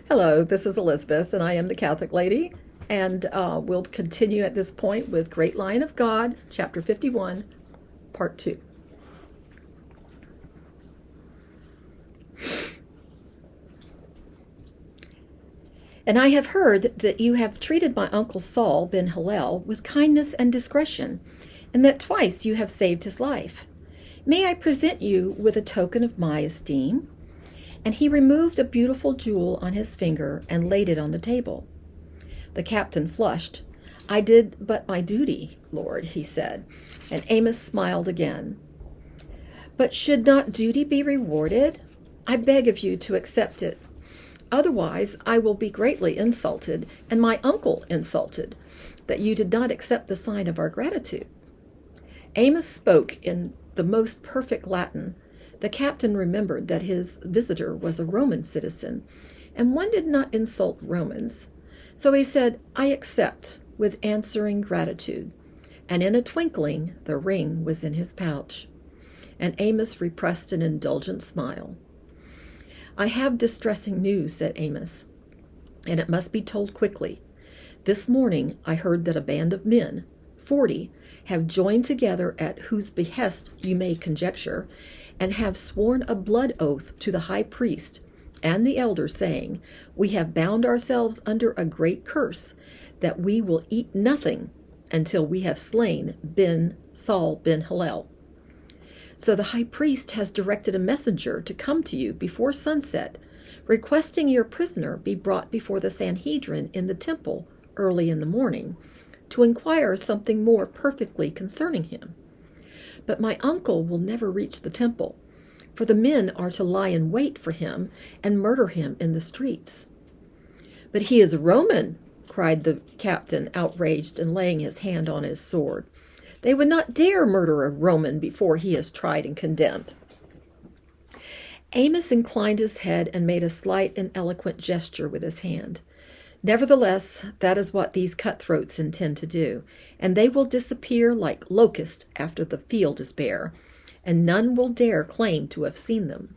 Hello, this is Elizabeth, and I am the Catholic Lady, and we'll continue at this point with Great Lion of God, Chapter 51, Part 2. And I have heard that you have treated my uncle Saul bin Hillel with kindness and discretion, and that twice you have saved his life. May I present you with a token of my esteem? And he removed a beautiful jewel on his finger and laid it on the table. The captain flushed. I did but my duty, Lord, he said, and Amos smiled again. But should not duty be rewarded? I beg of you to accept it. Otherwise, I will be greatly insulted, and my uncle insulted, that you did not accept the sign of our gratitude. Amos spoke in the most perfect Latin. The captain remembered that his visitor was a Roman citizen, and one did not insult Romans. So he said, I accept, with answering gratitude. And in a twinkling, the ring was in his pouch. And Amos repressed an indulgent smile. I have distressing news, said Amos, and it must be told quickly. This morning I heard that a band of men, 40, have joined together at whose behest you may conjecture, and have sworn a blood oath to the high priest and the elders, saying, we have bound ourselves under a great curse, that we will eat nothing until we have slain Saul bin Hillel. So the high priest has directed a messenger to come to you before sunset, requesting your prisoner be brought before the Sanhedrin in the temple early in the morning, to inquire something more perfectly concerning him. But my uncle will never reach the temple, for the men are to lie in wait for him and murder him in the streets. But he is a Roman, cried the captain, outraged and laying his hand on his sword. They would not dare murder a Roman before he is tried and condemned. Amos inclined his head and made a slight and eloquent gesture with his hand. Nevertheless, that is what these cutthroats intend to do, and they will disappear like locusts after the field is bare, and none will dare claim to have seen them.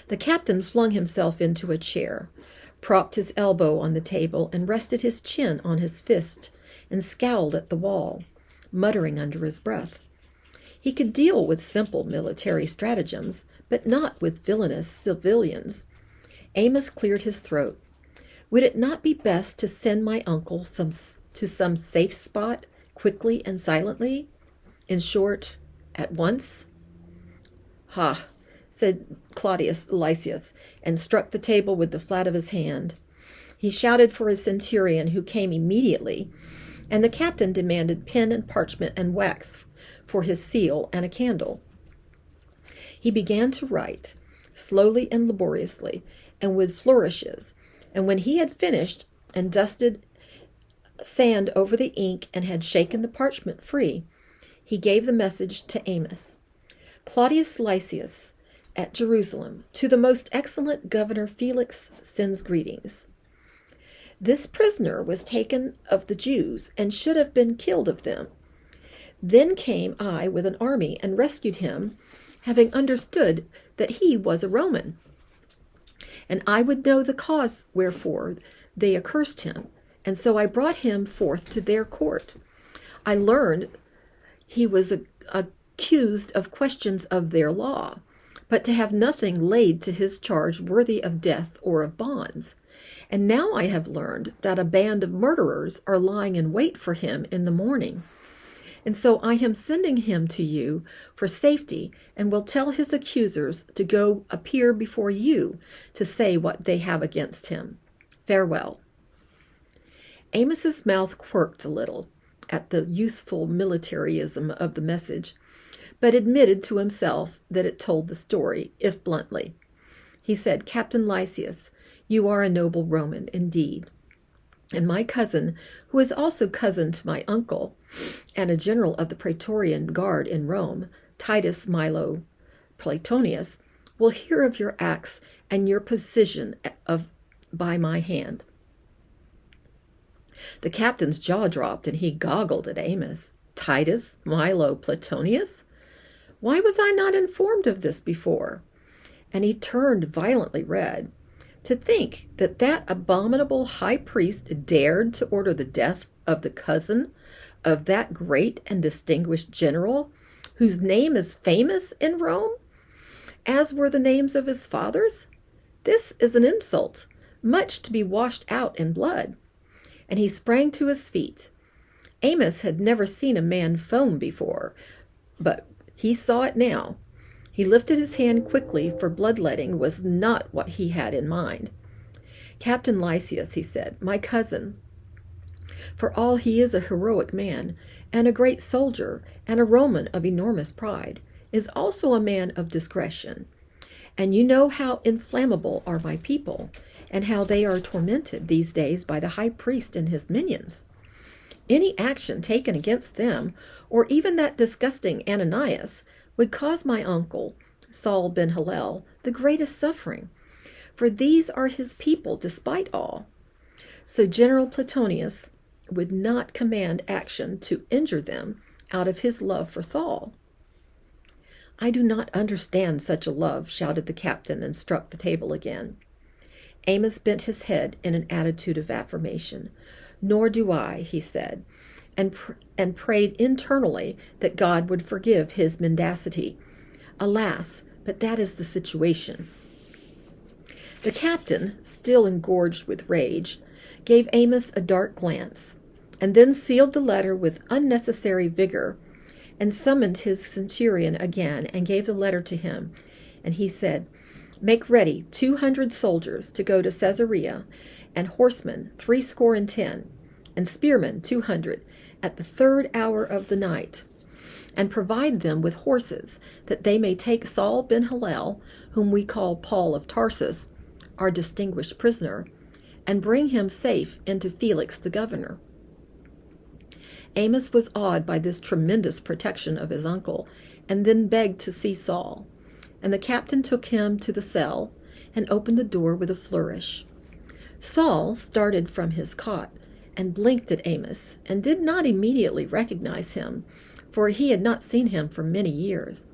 The captain flung himself into a chair, propped his elbow on the table, and rested his chin on his fist, and scowled at the wall, muttering under his breath. He could deal with simple military stratagems, but not with villainous civilians. Amos cleared his throat. Would it not be best to send my uncle to some safe spot, quickly and silently? In short, at once? Ha, said Claudius Lysias, and struck the table with the flat of his hand. He shouted for his centurion, who came immediately, and the captain demanded pen and parchment and wax for his seal and a candle. He began to write, slowly and laboriously, and with flourishes, and when he had finished and dusted sand over the ink and had shaken the parchment free, he gave the message to Amos. Claudius Lysias, at Jerusalem, to the most excellent Governor Felix sends greetings. This prisoner was taken of the Jews, and should have been killed of them. Then came I with an army and rescued him, having understood that he was a Roman. And I would know the cause wherefore they accursed him, and so I brought him forth to their court. I learned he was accused of questions of their law, but to have nothing laid to his charge worthy of death or of bonds. And now I have learned that a band of murderers are lying in wait for him in the morning. And so I am sending him to you for safety, and will tell his accusers to go appear before you to say what they have against him. Farewell. Amos's mouth quirked a little at the youthful militarism of the message, but admitted to himself that it told the story, if bluntly. He said, Captain Lysias, you are a noble Roman indeed. And my cousin, who is also cousin to my uncle, and a general of the Praetorian Guard in Rome, Titus Milo Platonius, will hear of your acts and your position by my hand. The captain's jaw dropped, and he goggled at Amos. Titus Milo Platonius? Why was I not informed of this before? And he turned violently red. To think that that abominable high priest dared to order the death of the cousin of that great and distinguished general, whose name is famous in Rome, as were the names of his fathers? This is an insult, much to be washed out in blood. And he sprang to his feet. Amos had never seen a man foam before, but he saw it now. He lifted his hand quickly, for bloodletting was not what he had in mind. Captain Lysias, he said, my cousin, for all he is a heroic man, and a great soldier, and a Roman of enormous pride, is also a man of discretion. And you know how inflammable are my people, and how they are tormented these days by the high priest and his minions. Any action taken against them, or even that disgusting Ananias, would cause my uncle, Saul ben Hillel, the greatest suffering, for these are his people despite all. So General Platonius would not command action to injure them out of his love for Saul. I do not understand such a love, shouted the captain, and struck the table again. Amos bent his head in an attitude of affirmation. Nor do I, he said, and prayed internally that God would forgive his mendacity. Alas, but that is the situation. The captain, still engorged with rage, gave Amos a dark glance, and then sealed the letter with unnecessary vigor, and summoned his centurion again, and gave the letter to him. And he said, make ready 200 soldiers to go to Caesarea, and horsemen 70, and spearmen 200, at the 3rd hour of the night, and provide them with horses, that they may take Saul ben Hillel, whom we call Paul of Tarsus, our distinguished prisoner, and bring him safe into Felix the governor. Amos was awed by this tremendous protection of his uncle, and then begged to see Saul. And the captain took him to the cell, and opened the door with a flourish. Saul started from his cot, and blinked at Amos, and did not immediately recognize him, for he had not seen him for many years.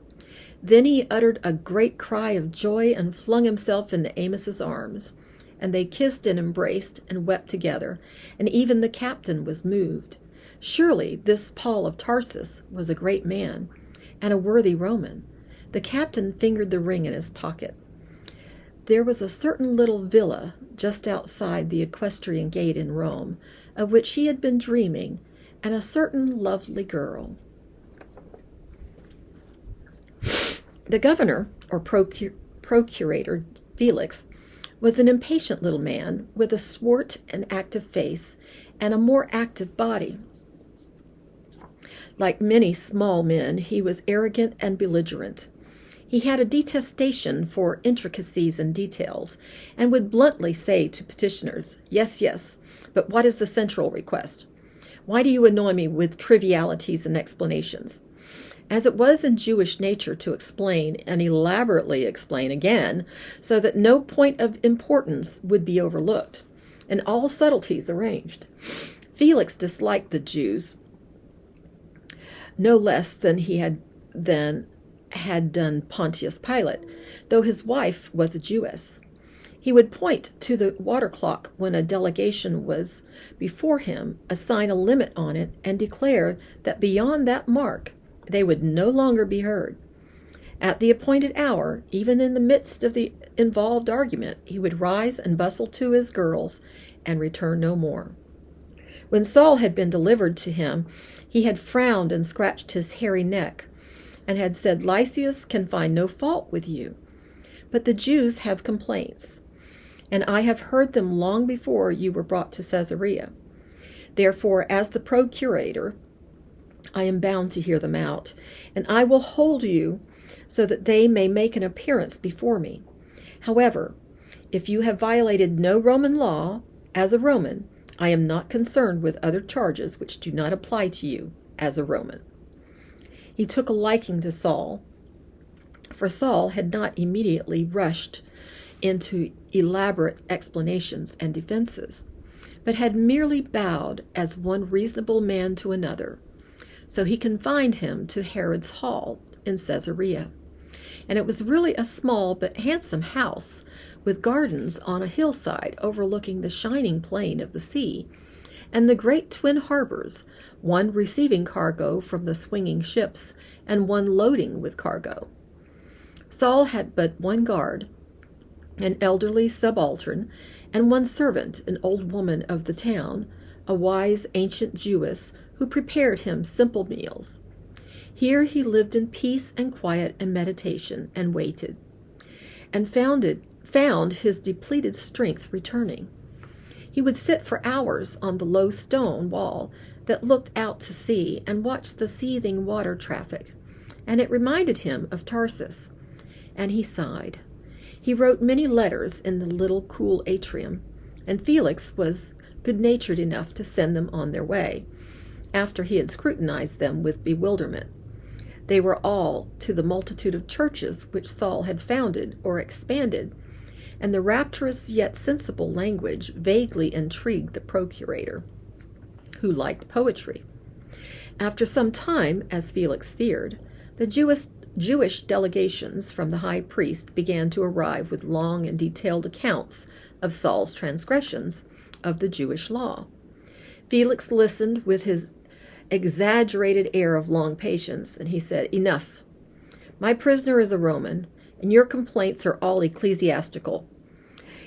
Then he uttered a great cry of joy, and flung himself into Amos's arms, and they kissed and embraced, and wept together, and even the captain was moved. Surely this Paul of Tarsus was a great man, and a worthy Roman. The captain fingered the ring in his pocket. There was a certain little villa just outside the equestrian gate in Rome, of which he had been dreaming, and a certain lovely girl. The governor, or procurator, Felix, was an impatient little man with a swart and active face and a more active body. Like many small men, he was arrogant and belligerent. He had a detestation for intricacies and details, and would bluntly say to petitioners, yes, yes, but what is the central request? Why do you annoy me with trivialities and explanations? As it was in Jewish nature to explain and elaborately explain again, so that no point of importance would be overlooked, and all subtleties arranged. Felix disliked the Jews no less than he had done Pontius Pilate, though his wife was a Jewess. He would point to the water clock when a delegation was before him, assign a limit on it, and declare that beyond that mark they would no longer be heard. At the appointed hour, even in the midst of the involved argument, he would rise and bustle to his girls and return no more. When Saul had been delivered to him, he had frowned and scratched his hairy neck, and had said, Lysias can find no fault with you. But the Jews have complaints, and I have heard them long before you were brought to Caesarea. Therefore, as the procurator, I am bound to hear them out, and I will hold you so that they may make an appearance before me. However, if you have violated no Roman law, as a Roman, I am not concerned with other charges which do not apply to you as a Roman. He took a liking to Saul, for Saul had not immediately rushed into elaborate explanations and defenses, but had merely bowed as one reasonable man to another. So he confined him to Herod's hall in Caesarea. And it was really a small but handsome house, with gardens on a hillside overlooking the shining plain of the sea, and the great twin harbors, one receiving cargo from the swinging ships, and one loading with cargo. Saul had but one guard, an elderly subaltern, and one servant, an old woman of the town, a wise ancient Jewess, who prepared him simple meals. Here he lived in peace and quiet and meditation, and waited, and found his depleted strength returning. He would sit for hours on the low stone wall that looked out to sea and watch the seething water traffic, and it reminded him of Tarsus, and he sighed. He wrote many letters in the little cool atrium, and Felix was good-natured enough to send them on their way, after he had scrutinized them with bewilderment. They were all to the multitude of churches which Saul had founded or expanded, and the rapturous yet sensible language vaguely intrigued the procurator, who liked poetry. After some time, as Felix feared, the Jewish delegations from the high priest began to arrive with long and detailed accounts of Saul's transgressions of the Jewish law. Felix listened with his exaggerated air of long patience, and he said, "Enough. My prisoner is a Roman, and your complaints are all ecclesiastical.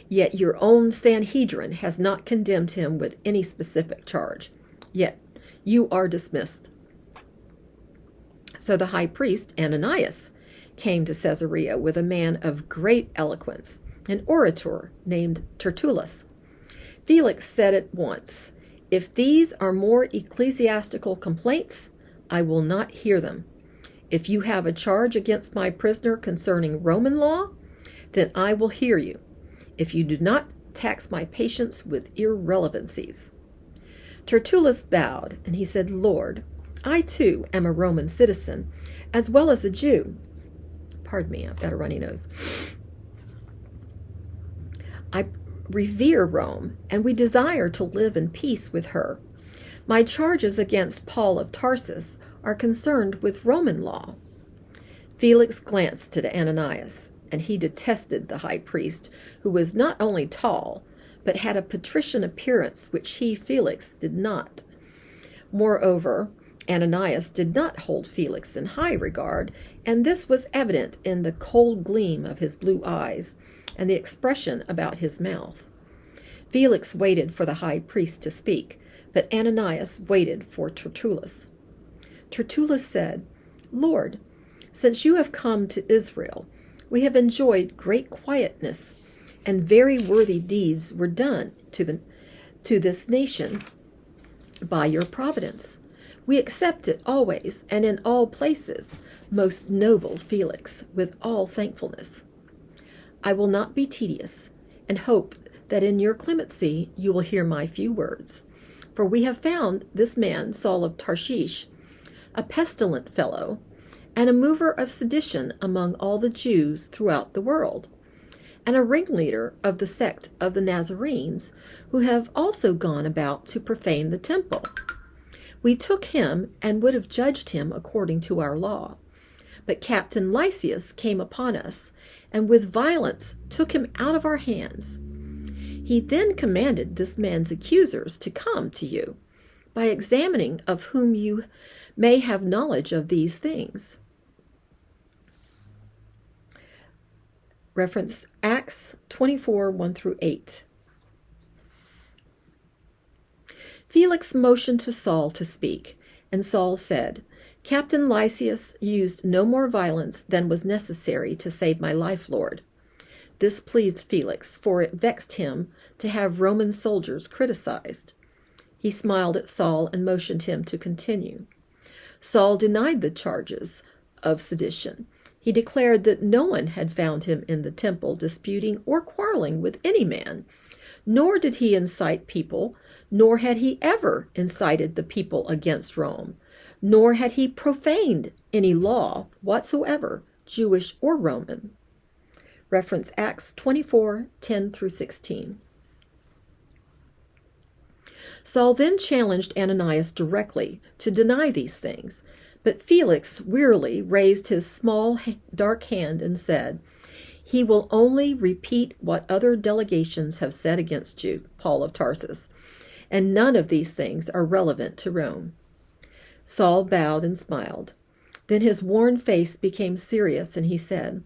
Yet your own Sanhedrin has not condemned him with any specific charge. Yet you are dismissed." So the high priest, Ananias, came to Caesarea with a man of great eloquence, an orator named Tertullus. Felix said at once, "If these are more ecclesiastical complaints, I will not hear them. If you have a charge against my prisoner concerning Roman law, then I will hear you, if you do not tax my patience with irrelevancies." Tertullus bowed, and he said, "Lord, I too am a Roman citizen, as well as a Jew." Pardon me, I've got a runny nose. "I revere Rome, and we desire to live in peace with her. My charges against Paul of Tarsus are concerned with Roman law." Felix glanced at Ananias, and he detested the high priest, who was not only tall, but had a patrician appearance which he, Felix, did not. Moreover, Ananias did not hold Felix in high regard, and this was evident in the cold gleam of his blue eyes and the expression about his mouth. Felix waited for the high priest to speak, but Ananias waited for Tertullus. Tertullus said, "Lord, since you have come to Israel, we have enjoyed great quietness, and very worthy deeds were done to this nation by your providence. We accept it always and in all places, most noble Felix, with all thankfulness. I will not be tedious, and hope that in your clemency you will hear my few words. For we have found this man, Saul of Tarshish, a pestilent fellow, and a mover of sedition among all the Jews throughout the world, and a ringleader of the sect of the Nazarenes, who have also gone about to profane the temple. We took him and would have judged him according to our law. But Captain Lysias came upon us, and with violence took him out of our hands. He then commanded this man's accusers to come to you, by examining of whom you may have knowledge of these things." Reference Acts 24, 1-8. Felix motioned to Saul to speak, and Saul said, "Captain Lysias used no more violence than was necessary to save my life, Lord." This pleased Felix, for it vexed him to have Roman soldiers criticized. He smiled at Saul and motioned him to continue. Saul denied the charges of sedition. He declared that no one had found him in the temple disputing or quarreling with any man, nor did he incite people, nor had he ever incited the people against Rome, nor had he profaned any law whatsoever, Jewish or Roman. Reference Acts 24, 10-16. Saul then challenged Ananias directly to deny these things, but Felix wearily raised his small, dark hand and said, He will only repeat what other delegations have said against you, Paul of Tarsus, and none of these things are relevant to Rome." Saul bowed and smiled. Then his worn face became serious, and he said,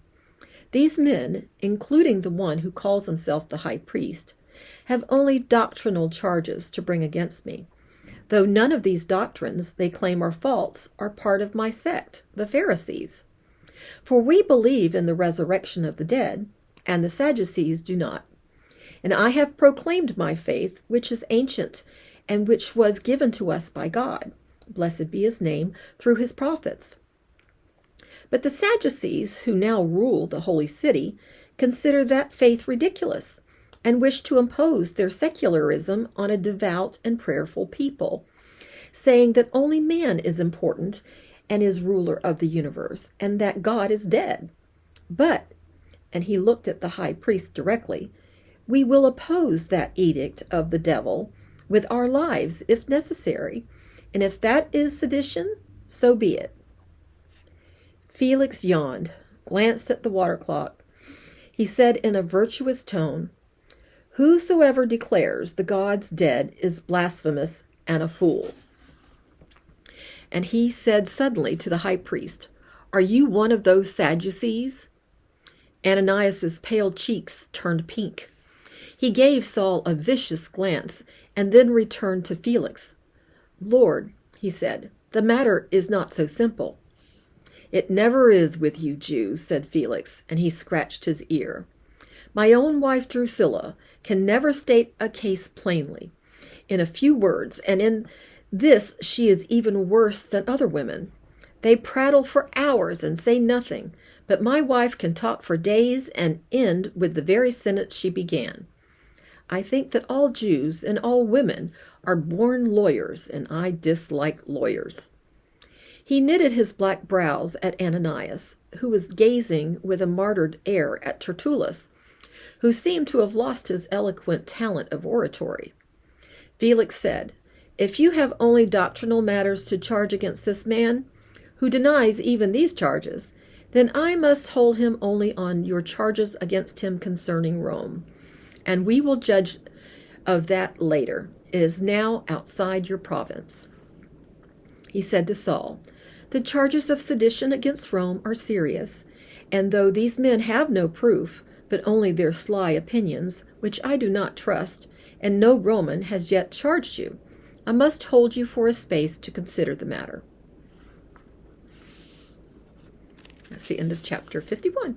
"These men, including the one who calls himself the high priest, have only doctrinal charges to bring against me, though none of these doctrines they claim are false are part of my sect, the Pharisees. For we believe in the resurrection of the dead, and the Sadducees do not. And I have proclaimed my faith, which is ancient, and which was given to us by God, blessed be his name, through his prophets. But the Sadducees, who now rule the holy city, consider that faith ridiculous, and wish to impose their secularism on a devout and prayerful people, saying that only man is important and is ruler of the universe, and that God is dead. But," and he looked at the high priest directly, "we will oppose that edict of the devil with our lives if necessary, and if that is sedition, so be it." Felix yawned, glanced at the water clock. He said in a virtuous tone, "Whosoever declares the gods dead is blasphemous and a fool." And he said suddenly to the high priest, "Are you one of those Sadducees?" Ananias's pale cheeks turned pink. He gave Saul a vicious glance and then returned to Felix. "Lord," he said, "the matter is not so simple." "It never is with you Jews," said Felix, and he scratched his ear. "My own wife Drusilla can never state a case plainly, in a few words, and in this she is even worse than other women. They prattle for hours and say nothing, but my wife can talk for days and end with the very sentence she began. I think that all Jews and all women are born lawyers, and I dislike lawyers." He knitted his black brows at Ananias, who was gazing with a martyred air at Tertullus, who seemed to have lost his eloquent talent of oratory. Felix said, "If you have only doctrinal matters to charge against this man, who denies even these charges, then I must hold him only on your charges against him concerning Rome, and we will judge of that later. It is now outside your province." He said to Saul, "The charges of sedition against Rome are serious, and though these men have no proof, but only their sly opinions, which I do not trust, and no Roman has yet charged you, I must hold you for a space to consider the matter." That's the end of chapter 51.